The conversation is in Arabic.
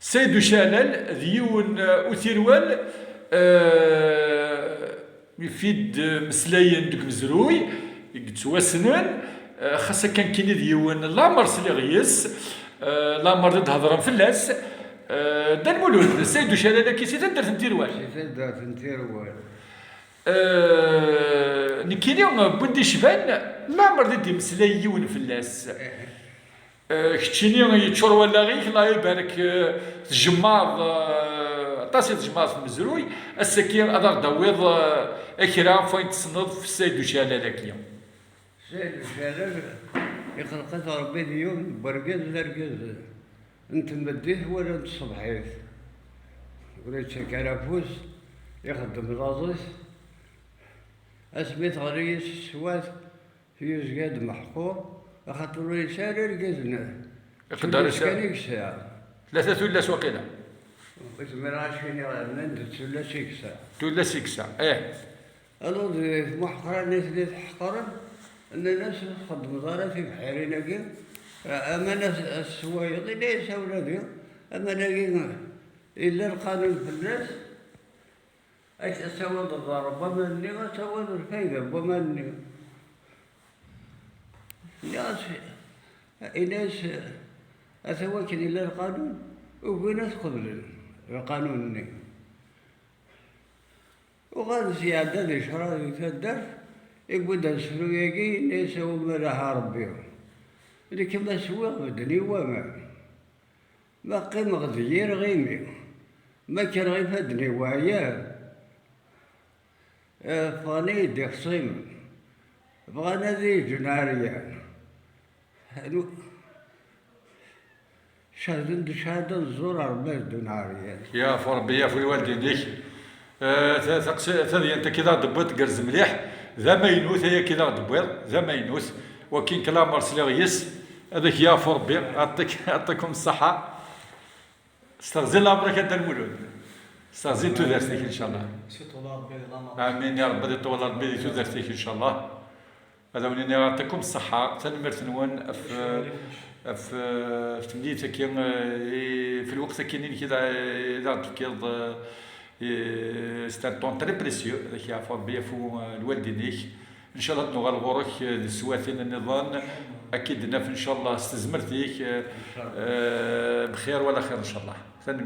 سيد شلال ديون أثيروال يفيد مسلاين دوك مزروي يتواسنن خاصة كان كاين ديون لامر سلي غيس لامر ضد هضرم فلاس دا المولود سيد شلال كي سي تندر تنتيروال تندر تنتيروال نكيني بندي شبان لامر ضد مسلايون فلاس كتشيني يتشور ولا غيك الله يبارك تجماض طاسي تجماض في مزروي السكين أدار دويض أكرام فاين تصنض في السيد وشالال هكيا سيد وشالال يخلقت ربي اليوم برقز لرقز انت مديه ولا انت صبحيت ولا كرافوس يخدم رازيس اسميت غريس سوات في زقاد محقور خاطر يسال رقزنا يقدر كان يكسا ثلاثة ولا سواقيلا مراشين نندت ولا سيكسا ولا سيكسا ايه الو محقرة ناس اللي تحقرن ان الناس تخدم دارها في بحيرين هكا اما ناس السوايق ليس ولا ذي اما ناقي الا القانون في الناس ايش اسوى الضرب ومني واسوى الفايده ومني ناس اسوى كان الا القانون وفي ناس قبل القانون وغادي زيادة ذي شرا يتدر يقعد السلوياكي ليس ومرها ربيهم لكن ما سوى بدني ما قيم غدير غيمي ما كان غير فدني وعيا فاني دي خصيم بغانا ذي جناريان شهادة الزور 4 ديناريان يا فربي يا في والدين ديك ثاني انت كذا ضبط قرز مليح ذا ما ينوث هي كذا ضبط ذا ما ينوث وكين كلام مرسل غيس هذاك يا فربي يعطيكم الصحة استغزل امرك انت المولود استغزل تدرسك ان شاء الله امين يا رب طول ربي تدرسك ان شاء الله هذا ونين يعطيكم الصحة تنمرت نون في تمديتك في الوقت كاينين كذا اذا تفكر c'est un temps très précieux اللي يعرفوا بيا فو الوالدينيك ان شاء الله تنوغ الغورك السواتين النظام اكيد ناف ان شاء الله استزمرتيك بخير ولا خير ان شاء الله ثاني